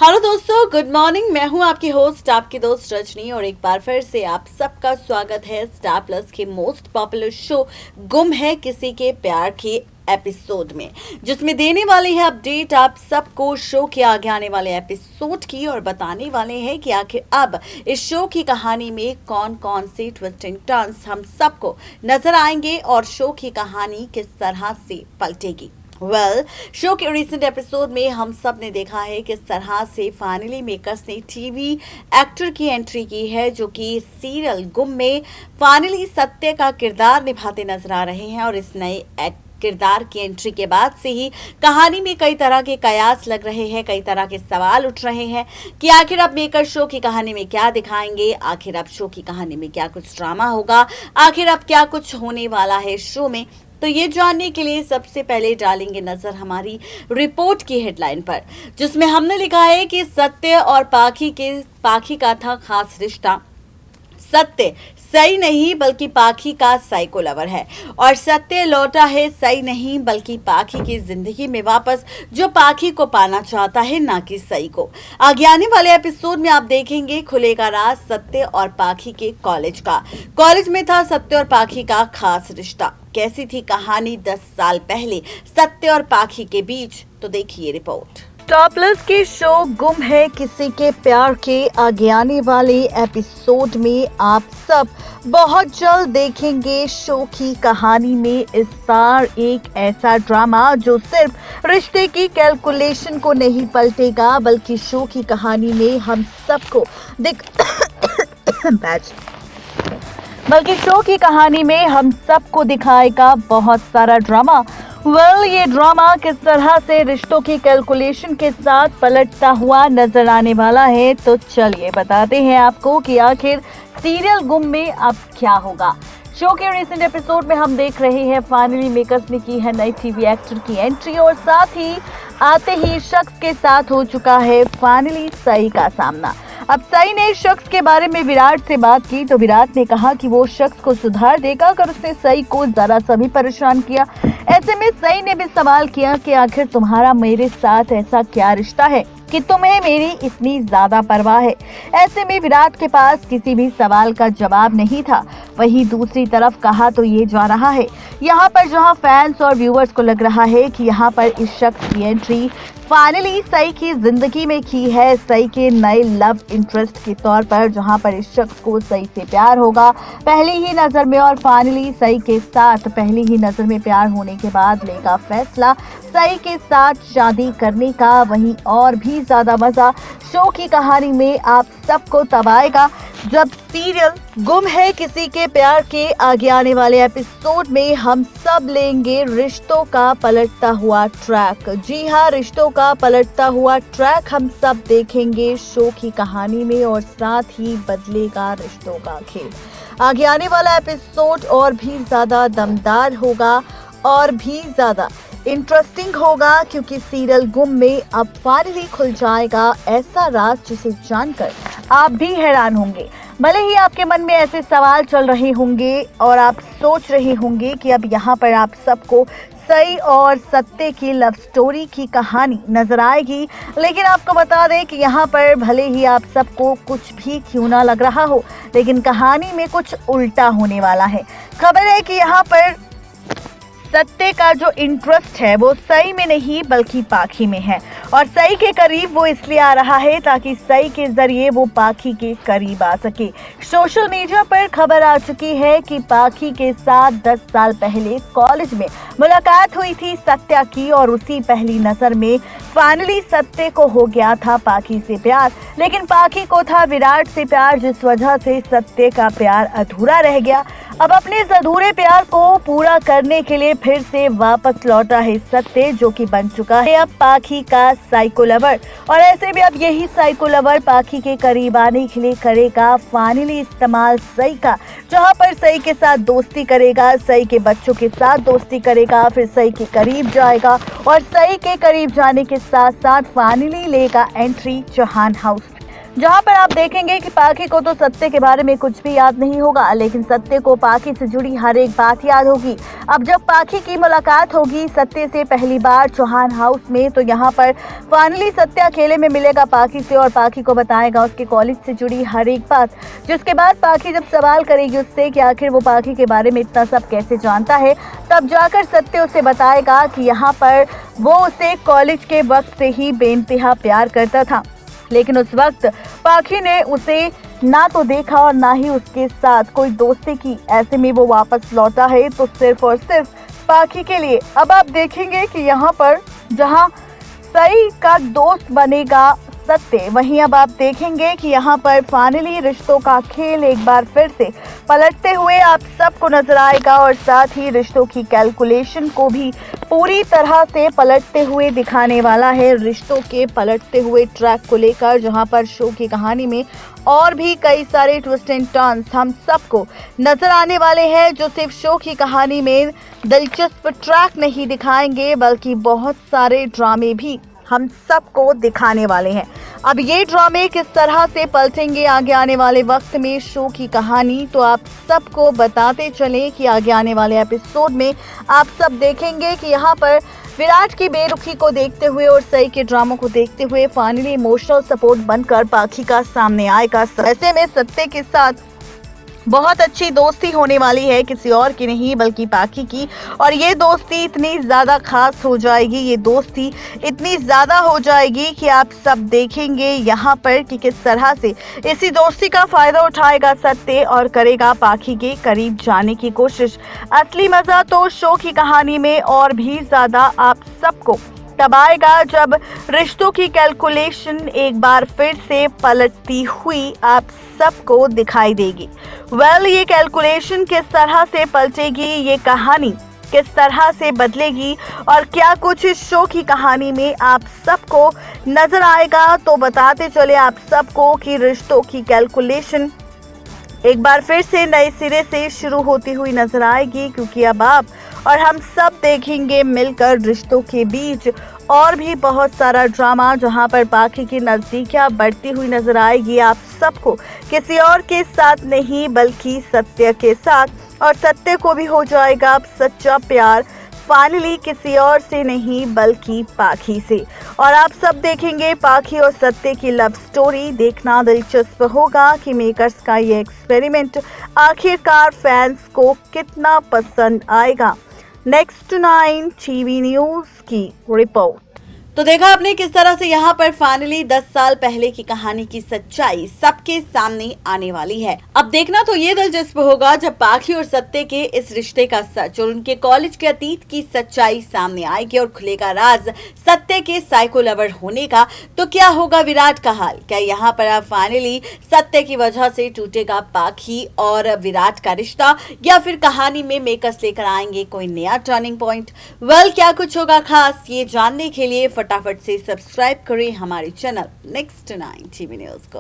Hello दोस्तों, good morning. मैं हूं आपकी होस्ट, आपकी दोस्त रजनी, और एक बार फिर से आप सबका स्वागत है स्टार प्लस के मोस्ट पॉपुलर शो गुम है किसी के प्यार के एपिसोड में, जिसमें देने वाले हैं अपडेट आप सबको शो के आगे आने वाले एपिसोड की, और बताने वाले हैं कि आखिर अब इस शो की कहानी में कौन कौन से ट्विस्ट एंड टर्न्स हम सबको नजर आएंगे और शो की कहानी किस तरह से पलटेगी। शो के रिसेंट एपिसोड में हम सब ने देखा है किस तरह से फाइनली मेकर्स ने टीवी एक्टर की एंट्री की है, जो कि सीरियल गुम में फाइनली सत्य का किरदार निभाते नजर आ रहे हैं। और इस नए किरदार की एंट्री के बाद से ही कहानी में कई तरह के कयास लग रहे हैं, कई तरह के सवाल उठ रहे हैं कि आखिर अब मेकर शो की कहानी में क्या दिखाएंगे, आखिर अब शो की कहानी में क्या कुछ ड्रामा होगा, आखिर अब क्या कुछ होने वाला है शो में। तो ये जानने के लिए सबसे पहले डालेंगे नजर हमारी रिपोर्ट की हेडलाइन पर, जिसमें हमने लिखा है कि सत्य और पाखी का था खास रिश्ता। सत्य सही नहीं बल्कि पाखी का साइको लवर है, और सत्य लौटा है सही नहीं बल्कि पाखी की जिंदगी में वापस, जो पाखी को पाना चाहता है ना कि सही को। आगे आने वाले एपिसोड में आप देखेंगे खुलेगा राज सत्य और पाखी के कॉलेज का। कॉलेज में था सत्य और पाखी का खास रिश्ता। कैसी थी कहानी 10 साल पहले सत्य और पाखी के बीच, तो देखिए रिपोर्ट। स्टार प्लस के शो गुम है किसी के प्यार के आगे आने वाले एपिसोड में आप सब बहुत जल्द देखेंगे शो की कहानी में इस बार एक ऐसा ड्रामा जो सिर्फ रिश्ते की कैलकुलेशन को नहीं पलटेगा, बल्कि शो की कहानी में हम सबको दिखाएगा बहुत सारा ड्रामा। ये ड्रामा किस तरह से रिश्तों की कैलकुलेशन के साथ पलटता हुआ नजर आने वाला है, तो चलिए बताते हैं आपको कि आखिर सीरियल गुम में अब क्या होगा। शो के रिसेंट एपिसोड में हम देख रहे हैं फाइनली मेकर्स ने की है नई टीवी एक्टर की एंट्री, और साथ ही आते ही शख्स के साथ हो चुका है फाइनली सई का सामना। अब सई ने इस शख्स के बारे में विराट से बात की, तो विराट ने कहा कि वो शख्स को सुधार देगा अगर उसने सई को जरा सा भी परेशान किया। ऐसे में सई ने भी सवाल किया कि आखिर तुम्हारा मेरे साथ ऐसा क्या रिश्ता है कि तुम्हें मेरी इतनी ज्यादा परवाह है। ऐसे में विराट के पास किसी भी सवाल का जवाब नहीं था। वहीं दूसरी तरफ कहा तो ये जा रहा है यहाँ पर, जहाँ फैंस और व्यूअर्स को लग रहा है कि यहाँ पर इस शख्स की एंट्री फाइनली सई की जिंदगी में की है, सई के नए लव इंटरेस्ट के तौर पर, जहां पर इस शख्स को सई से प्यार होगा पहली ही नजर में, और फाइनली सई के साथ पहली ही नजर में प्यार होने के बाद लेगा फैसला सई के साथ शादी करने का। वहीं और भी ज्यादा मजा शो की कहानी में आप सबको तब आएगा जब सीरियल गुम है किसी के प्यार के आगे आने वाले एपिसोड में हम सब लेंगे रिश्तों का पलटता हुआ ट्रैक। जी हाँ, रिश्तों का पलटता हुआ ट्रैक हम सब देखेंगे शो की कहानी में, और साथ ही बदलेगा रिश्तों का खेल। आगे आने वाला एपिसोड और भी ज्यादा दमदार होगा और भी ज्यादा इंटरेस्टिंग होगा, क्योंकि सीरियल गुम में अब फाइनली खुल जाएगा ऐसा राज जिसे जानकर आप भी हैरान होंगे। भले ही आपके मन में ऐसे सवाल चल रहे होंगे और आप सोच रहे होंगे कि अब यहाँ पर आप सबको सई और सत्य की लव स्टोरी की कहानी नजर आएगी, लेकिन आपको बता दें कि यहाँ पर भले ही आप सबको कुछ भी क्यों ना लग रहा हो, लेकिन कहानी में कुछ उल्टा होने वाला है। खबर है कि यहाँ पर सत्य का जो इंटरेस्ट है वो सई में नहीं बल्कि पाखी में है, और सई के करीब वो इसलिए आ रहा है ताकि सई के जरिए वो पाखी के करीब आ सके। सोशल मीडिया पर खबर आ चुकी है कि पाखी के साथ 10 साल पहले कॉलेज में मुलाकात हुई थी सत्या की, और उसी पहली नजर में फाइनली सत्य को हो गया था पाखी से प्यार, लेकिन पाखी को था विराट से प्यार, जिस वजह से सत्य का प्यार अधूरा रह गया। अब अपने इस अधूरे प्यार को पूरा करने के लिए फिर से वापस लौटा है सत्य, जो कि बन चुका है अब पाखी का साइको लवर, और ऐसे में अब यही साइको लवर पाखी के करीब आने के लिए करेगा फाइनली इस्तेमाल सई का, जहां पर सई के साथ दोस्ती करेगा, सई के बच्चों के साथ दोस्ती करेगा, फिर सई के करीब जाएगा, और सई के करीब जाने के साथ साथ फाइनली लेगा एंट्री चौहान हाउस। जहां पर आप देखेंगे कि पाखी को तो सत्य के बारे में कुछ भी याद नहीं होगा, लेकिन सत्य को पाखी से जुड़ी हर एक बात याद होगी। अब जब पाखी की मुलाकात होगी सत्य से पहली बार चौहान हाउस में, तो यहाँ पर फाइनली सत्य अकेले में मिलेगा पाखी से और पाखी को बताएगा उसके कॉलेज से जुड़ी हर एक बात। जिसके बाद पाखी जब सवाल करेगी उससे कि आखिर वो पाखी के बारे में इतना सब कैसे जानता है, तब जाकर सत्य उसे बताएगा कि यहाँ पर वो उसे कॉलेज के वक्त से ही बेइंतहा प्यार करता था, लेकिन उस वक्त पाखी ने उसे ना तो देखा और ना ही उसके साथ कोई दोस्ती की। ऐसे में वो वापस लौटा है तो सिर्फ और सिर्फ पाखी के लिए। अब आप देखेंगे कि यहाँ पर जहाँ सई का दोस्त बनेगा सत्य, वहीं अब आप देखेंगे कि यहाँ पर फाइनली रिश्तों का खेल एक बार फिर से पलटते हुए आप सबको नजर आएगा और साथ ही रिश्तों की कैलकुलेशन को भी पूरी तरह से पलटते हुए दिखाने वाला है। रिश्तों के पलटते हुए ट्रैक को लेकर जहाँ पर शो की कहानी में और भी कई सारे ट्विस्ट एंड टर्न्स हम सबको नजर आने वाले हैं, जो सिर्फ शो की कहानी में दिलचस्प ट्रैक नहीं दिखाएंगे बल्कि बहुत सारे ड्रामे भी हम सबको दिखाने वाले हैं। अब ये ड्रामे किस तरह से पलटेंगे आगे आने वाले वक्त में शो की कहानी, तो आप सबको बताते चलें कि आगे आने वाले एपिसोड में आप सब देखेंगे कि यहाँ पर विराट की बेरुखी को देखते हुए और सई के ड्रामों को देखते हुए फाइनली इमोशनल सपोर्ट बनकर पाखी का सामने आएगा। ऐसे में सत्य के साथ बहुत अच्छी दोस्ती होने वाली है, किसी और की नहीं बल्कि पाखी की। और ये दोस्ती इतनी ज़्यादा खास हो जाएगी, ये दोस्ती इतनी ज़्यादा हो जाएगी कि आप सब देखेंगे यहाँ पर कि किस तरह से इसी दोस्ती का फ़ायदा उठाएगा सत्य और करेगा पाखी के करीब जाने की कोशिश। असली मज़ा तो शो की कहानी में और भी ज़्यादा आप सबको तब आएगा जब रिश्तों की कैलकुलेशन एक बार फिर से पलटती हुई आप सबको दिखाई देगी। ये कैलकुलेशन किस तरह से पलटेगी, ये कहानी किस तरह से बदलेगी और क्या कुछ इस शो की कहानी में आप सबको नजर आएगा, तो बताते चले आप सबको कि रिश्तों की कैलकुलेशन एक बार फिर से नए सिरे से शुरू होती हुई नजर आएगी, क्योंकि अब आप और हम सब देखेंगे मिलकर रिश्तों के बीच और भी बहुत सारा ड्रामा, जहां पर पाखी की नजदीकियां बढ़ती हुई नजर आएगी आप सबको किसी और के साथ नहीं बल्कि सत्य के साथ, और सत्य को भी हो जाएगा अब सच्चा प्यार फाइनली किसी और से नहीं बल्कि पाखी से। और आप सब देखेंगे पाखी और सत्य की लव स्टोरी। देखना दिलचस्प होगा कि मेकर्स का ये एक्सपेरिमेंट आखिरकार फैंस को कितना पसंद आएगा। नेक्स्ट 9 टीवी न्यूज़ की रिपोर्ट। तो देखा आपने किस तरह से यहाँ पर फाइनली 10 साल पहले की कहानी की सच्चाई सबके सामने आने वाली है। अब देखना तो ये दिलचस्प होगा जब पाखी और सत्य के इस रिश्ते का सच और उनके कॉलेज के अतीत की सच्चाई सामने आएगी और खुलेगा राज सत्य के साइको लवर होने का। तो क्या होगा विराट का हाल? क्या यहाँ पर अब फाइनली सत्य की वजह से टूटेगा पाखी और विराट का रिश्ता, या फिर कहानी में मेकर्स लेकर आएंगे कोई नया टर्निंग पॉइंट? क्या कुछ होगा खास, ये जानने के लिए फटाफट से सब्सक्राइब करें हमारे चैनल नेक्स्ट 9 टीवी न्यूज़ को।